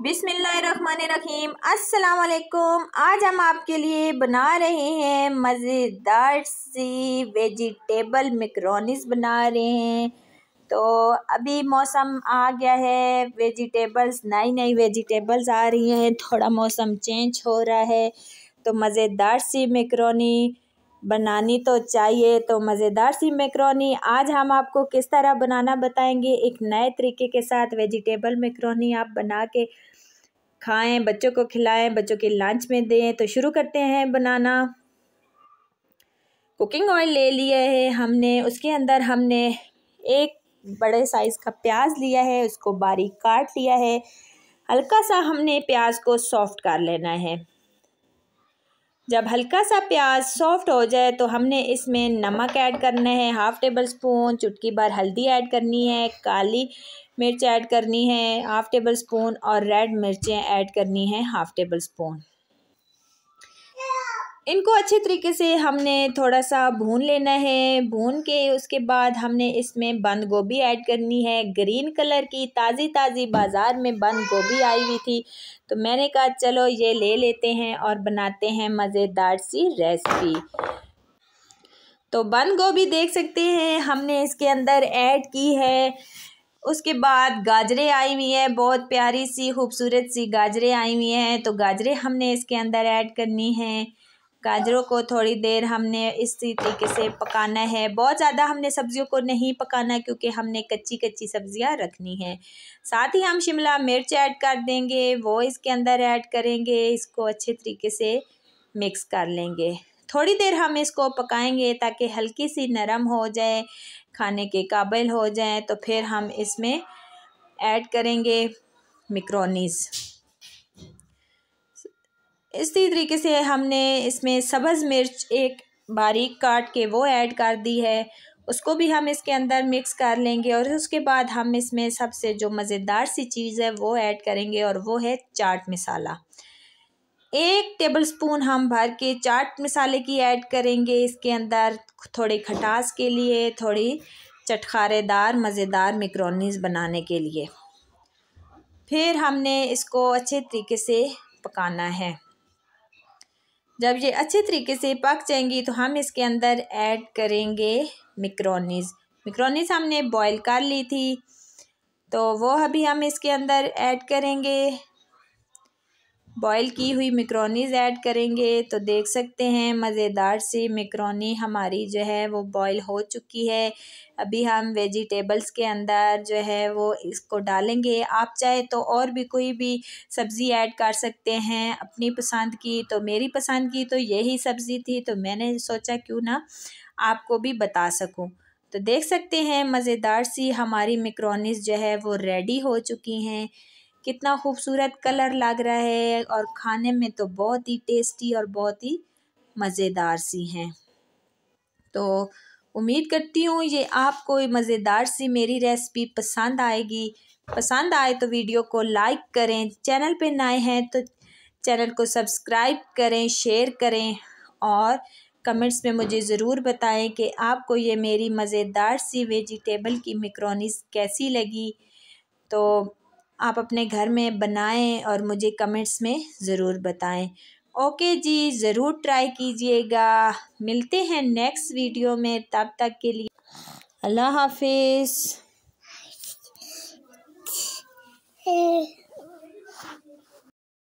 बिस्मिल्लाहिर्रहमानिर्रहीम। अस्सलाम वालेकुम। आज हम आपके लिए बना रहे हैं मज़ेदार सी वेजिटेबल मैकरोनीज़ बना रहे हैं। तो अभी मौसम आ गया है, वेजिटेबल्स नई नई वेजिटेबल्स आ रही हैं, थोड़ा मौसम चेंज हो रहा है तो मज़ेदार सी मैकरोनी बनानी तो चाहिए। तो मज़ेदार सी मैकरोनी आज हम आपको किस तरह बनाना बताएंगे। एक नए तरीके के साथ वेजिटेबल मैकरोनी आप बना के खाएं, बच्चों को खिलाएं, बच्चों के लंच में दें। तो शुरू करते हैं बनाना। कुकिंग ऑयल ले लिया है हमने, उसके अंदर हमने एक बड़े साइज़ का प्याज लिया है, उसको बारीक काट लिया है। हल्का सा हमने प्याज को सॉफ्ट कर लेना है। जब हल्का सा प्याज सॉफ्ट हो जाए तो हमने इसमें नमक ऐड करना है, 1/2 टेबल स्पून, चुटकी भर हल्दी ऐड करनी है, काली मिर्च ऐड करनी है 1/2 टेबल स्पून और रेड मिर्चें ऐड करनी है 1/2 टेबल स्पून। इनको अच्छे तरीके से हमने थोड़ा सा भून लेना है। भून के उसके बाद हमने इसमें बंद गोभी ऐड करनी है। ग्रीन कलर की ताज़ी ताज़ी बाज़ार में बंद गोभी आई हुई थी तो मैंने कहा चलो ये ले लेते हैं और बनाते हैं मज़ेदार सी रेसिपी। तो बंद गोभी देख सकते हैं हमने इसके अंदर ऐड की है। उसके बाद गाजरें आई हुई है, बहुत प्यारी सी खूबसूरत सी गाजरें आई हुई हैं, तो गाजरें हमने इसके अंदर ऐड करनी है। गाजरों को थोड़ी देर हमने इसी तरीके से पकाना है। बहुत ज़्यादा हमने सब्जियों को नहीं पकाना क्योंकि हमने कच्ची कच्ची सब्जियां रखनी है। साथ ही हम शिमला मिर्च ऐड कर देंगे, वो इसके अंदर ऐड करेंगे। इसको अच्छे तरीके से मिक्स कर लेंगे। थोड़ी देर हम इसको पकाएंगे ताकि हल्की सी नरम हो जाए, खाने के काबिल हो जाए। तो फिर हम इसमें ऐड करेंगे मैकरोनीज़। इसी तरीके से हमने इसमें सब्ज़ मिर्च एक बारीक काट के वो ऐड कर दी है, उसको भी हम इसके अंदर मिक्स कर लेंगे। और उसके बाद हम इसमें सबसे जो मज़ेदार सी चीज़ है वो ऐड करेंगे और वो है चाट मसाला। 1 टेबल स्पून हम भर के चाट मसाले की ऐड करेंगे इसके अंदर, थोड़ी खटास के लिए, थोड़ी चटखारेदार मज़ेदार मैकरोनीज़ बनाने के लिए। फिर हमने इसको अच्छे तरीके से पकाना है। जब ये अच्छे तरीके से पक जाएंगी तो हम इसके अंदर ऐड करेंगे मैकरोनीज़। मैकरोनीज़ हमने बॉईल कर ली थी तो वो अभी हम इसके अंदर ऐड करेंगे। बॉईल की हुई मैकरोनीज़ ऐड करेंगे तो देख सकते हैं मज़ेदार सी मैकरोनी हमारी जो है वो बॉईल हो चुकी है। अभी हम वेजिटेबल्स के अंदर जो है वो इसको डालेंगे। आप चाहे तो और भी कोई भी सब्ज़ी ऐड कर सकते हैं अपनी पसंद की। तो मेरी पसंद की तो यही सब्ज़ी थी तो मैंने सोचा क्यों ना आपको भी बता सकूं। तो देख सकते हैं मज़ेदार सी हमारी मैकरोनीज़ जो है वो रेडी हो चुकी हैं। कितना खूबसूरत कलर लग रहा है और खाने में तो बहुत ही टेस्टी और बहुत ही मज़ेदार सी हैं। तो उम्मीद करती हूँ ये आपको मज़ेदार सी मेरी रेसिपी पसंद आएगी। पसंद आए तो वीडियो को लाइक करें, चैनल पे नए हैं तो चैनल को सब्सक्राइब करें, शेयर करें और कमेंट्स में मुझे ज़रूर बताएं कि आपको ये मेरी मज़ेदार सी वेजिटेबल की मैकरोनीज़ कैसी लगी। तो आप अपने घर में बनाएं और मुझे कमेंट्स में ज़रूर बताएं। ओके जी, ज़रूर ट्राई कीजिएगा। मिलते हैं नेक्स्ट वीडियो में, तब तक के लिए अल्लाह हाफिज़।